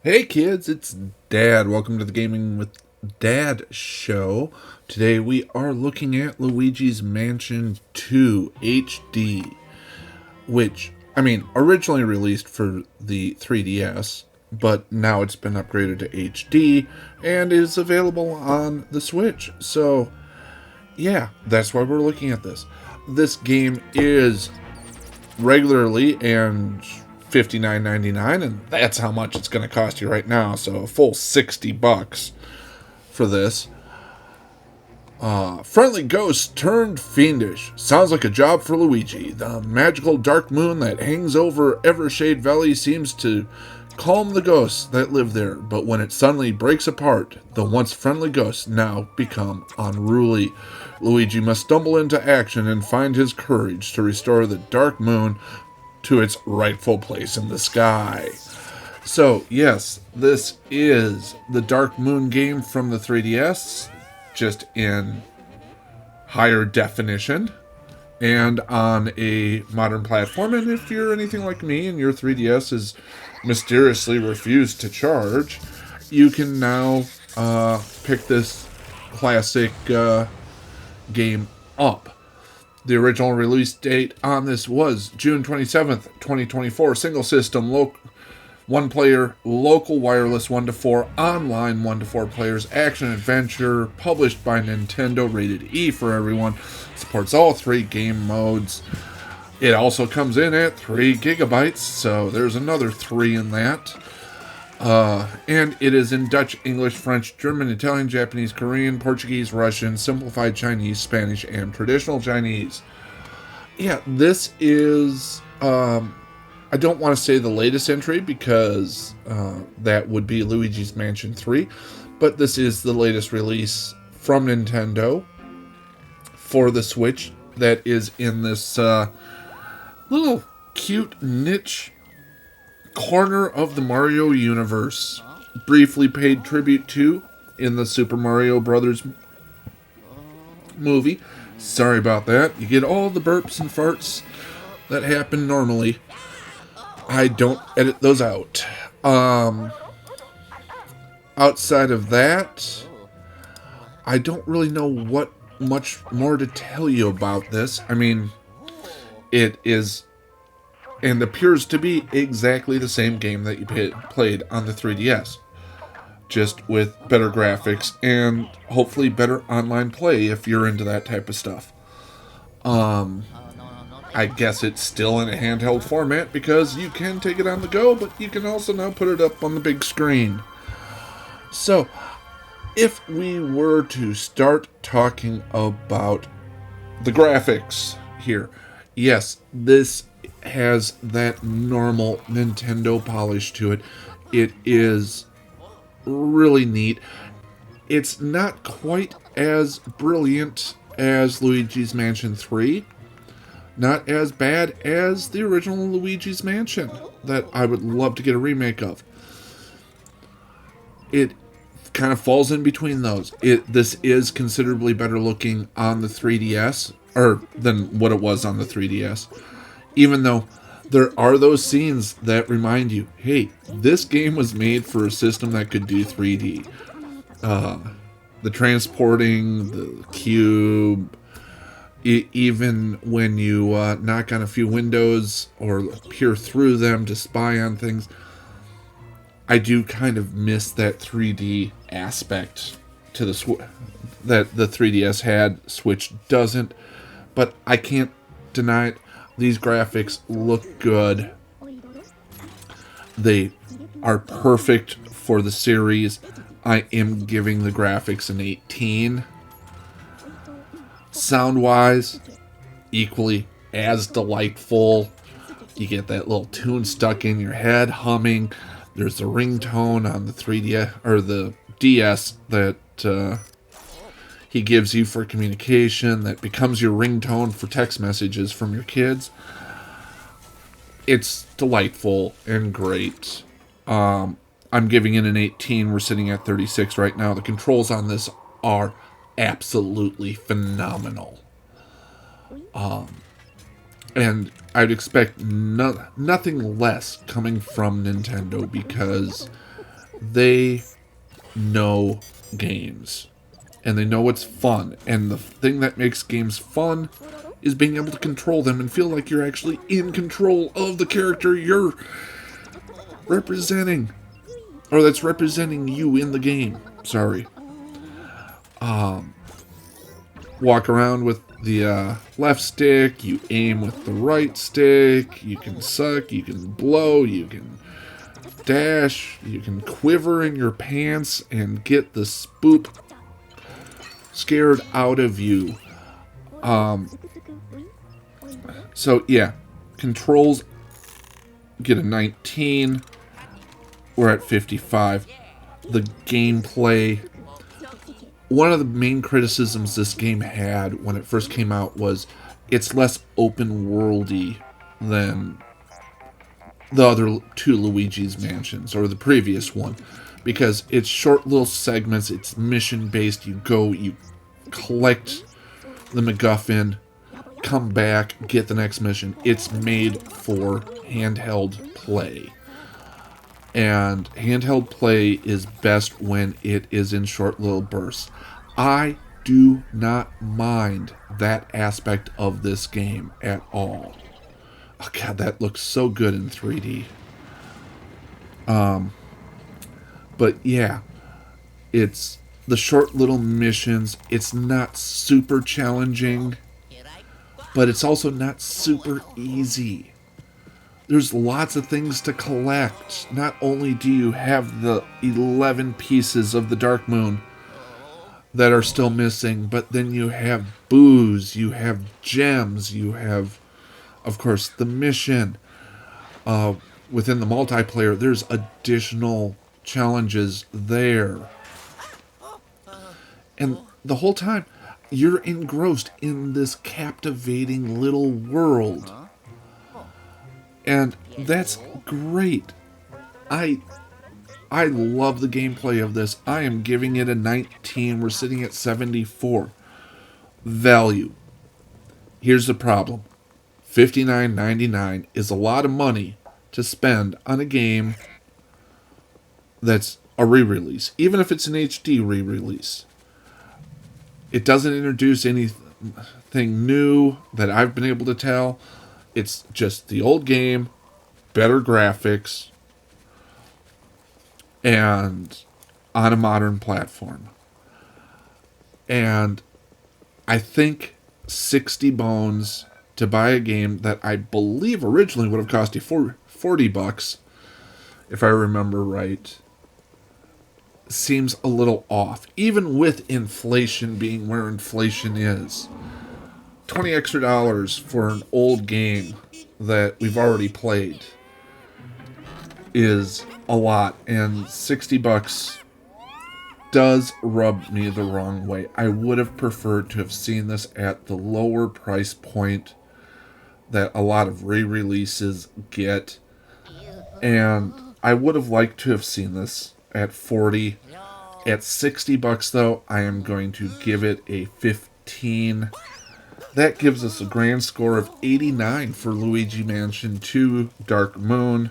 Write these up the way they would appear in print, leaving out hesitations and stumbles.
Hey kids, it's Dad. Welcome to the Gaming with Dad show. Today we are looking at Luigi's Mansion 2 HD, which, originally released for the 3DS, but now it's been upgraded to HD and is available on the Switch. So, yeah, that's why we're looking at this. This game is regularly and $59.99, and that's how much it's going to cost you right now. So a full $60 for this. Friendly ghosts turned fiendish. Sounds like a job for Luigi. The magical dark moon that hangs over Evershade Valley seems to calm the ghosts that live there, but when it suddenly breaks apart, the once friendly ghosts now become unruly. Luigi must stumble into action and find his courage to restore the dark moon to its rightful place in the sky. So, yes, this is the Dark Moon game from the 3DS, just in higher definition and on a modern platform. And if you're anything like me and your 3DS is mysteriously refused to charge, you can now pick this classic game up. The original release date on this was June 27th, 2024. Single system, one player, local wireless 1 to 4, online 1 to 4 players, action adventure, published by Nintendo, rated E for everyone. Supports all 3 game modes. It also comes in at 3 gigabytes, so there's another 3 in that. And it is in Dutch, English, French, German, Italian, Japanese, Korean, Portuguese, Russian, simplified Chinese, Spanish, and traditional Chinese. Yeah, this is, I don't want to say the latest entry because that would be Luigi's Mansion 3, but this is the latest release from Nintendo for the Switch that is in this little cute niche corner of the Mario universe, briefly paid tribute to in the Super Mario Brothers movie. Sorry about that. You get all the burps and farts that happen normally. I don't edit those out. Outside of that, I don't really know what much more to tell you about this. It is and appears to be exactly the same game that you played on the 3DS. Just with better graphics and hopefully better online play if you're into that type of stuff. I guess it's still in a handheld format because you can take it on the go, but you can also now put it up on the big screen. So, if we were to start talking about the graphics here, yes, this has that normal Nintendo polish to it. It is really neat. It's not quite as brilliant as Luigi's Mansion 3. Not as bad as the original Luigi's Mansion that I would love to get a remake of. It kind of falls in between those. This is considerably better looking on the 3DS than what it was on the 3DS. Even though there are those scenes that remind you, hey, this game was made for a system that could do 3D. The transporting, the cube, even when you knock on a few windows or peer through them to spy on things, I do kind of miss that 3D aspect to that the 3DS had. Switch doesn't, but I can't deny it. These graphics look good. They are perfect for the series. I am giving the graphics an 18. Sound-wise, equally as delightful. You get that little tune stuck in your head, humming. There's a ringtone on the 3DS or the DS that he gives you for communication that becomes your ringtone for text messages from your kids. It's delightful and great. I'm giving it an 18. We're sitting at 36 right now. The controls on this are absolutely phenomenal. And I'd expect nothing less coming from Nintendo because they know games. And they know what's fun. And the thing that makes games fun is being able to control them and feel like you're actually in control of the character you're representing. Or that's representing you in the game. Sorry. Walk around with the left stick. You aim with the right stick. You can suck. You can blow. You can dash. You can quiver in your pants and get the spook scared out of you. So yeah, controls get a 19. We're at 55. The gameplay. One of the main criticisms this game had when it first came out was it's less open worldy than the other two Luigi's Mansions, or the previous one, because it's short little segments, it's mission based. You go, you collect the MacGuffin, come back, get the next mission. It's made for handheld play. And handheld play is best when it is in short little bursts. I do not mind that aspect of this game at all. Oh god, that looks so good in 3D. But yeah, it's the short little missions. It's not super challenging, but it's also not super easy. There's lots of things to collect. Not only do you have the 11 pieces of the Dark Moon that are still missing, but then you have booze, you have gems, you have, of course, the mission. Within the multiplayer, there's additional challenges there. And the whole time, you're engrossed in this captivating little world. And that's great. I love the gameplay of this. I am giving it a 19. We're sitting at 74. Value. Here's the problem. $59.99 is a lot of money to spend on a game that's a re-release. Even if it's an HD re-release. It doesn't introduce anything new that I've been able to tell. It's just the old game, better graphics, and on a modern platform. And I think 60 bones to buy a game that I believe originally would have cost you $40, if I remember right, seems a little off. Even with inflation being where inflation is. $20 extra for an old game that we've already played is a lot, and $60 does rub me the wrong way. I would have preferred to have seen this at the lower price point that a lot of re-releases get, and I would have liked to have seen this at 40. At $60 though, I am going to give it a 15. That gives us a grand score of 89 for Luigi Mansion 2 Dark Moon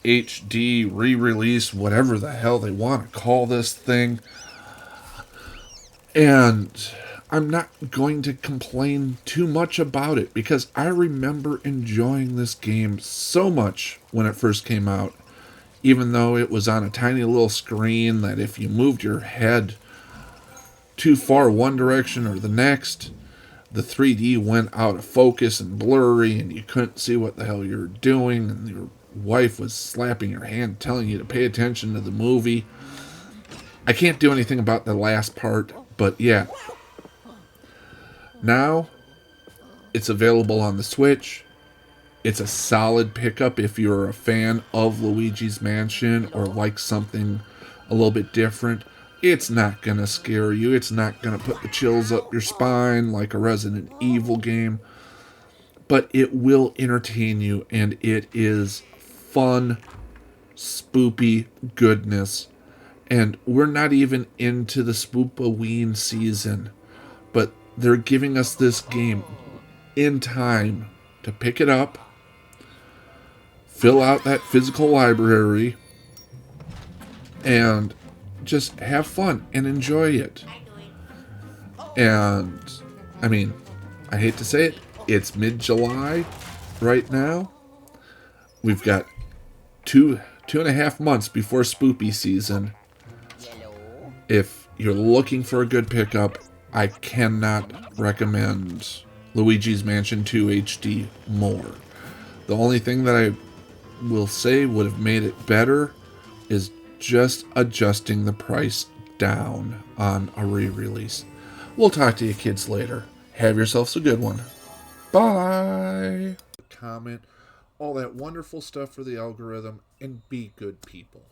HD re-release, whatever the hell they want to call this thing. And I'm not going to complain too much about it because I remember enjoying this game so much when it first came out, even though it was on a tiny little screen that if you moved your head too far one direction or the next, the 3D went out of focus and blurry and you couldn't see what the hell you were doing, and your wife was slapping your hand telling you to pay attention to the movie. I can't do anything about the last part, but yeah. Now, it's available on the Switch. It's a solid pickup if you're a fan of Luigi's Mansion or like something a little bit different. It's not going to scare you. It's not going to put the chills up your spine like a Resident Evil game. But it will entertain you, and it is fun, spoopy goodness. And we're not even into the Spoopoween season, but they're giving us this game in time to pick it up, fill out that physical library, and just have fun and enjoy it. And I mean, I hate to say it, it's mid-July right now. We've got two and a half months before spoopy season. If you're looking for a good pickup, I cannot recommend Luigi's Mansion 2 HD more. The only thing that I will say would have made it better is just adjusting the price down on a re-release. We'll talk to you kids later. Have yourselves a good one. Bye. Comment, all that wonderful stuff for the algorithm, and be good people.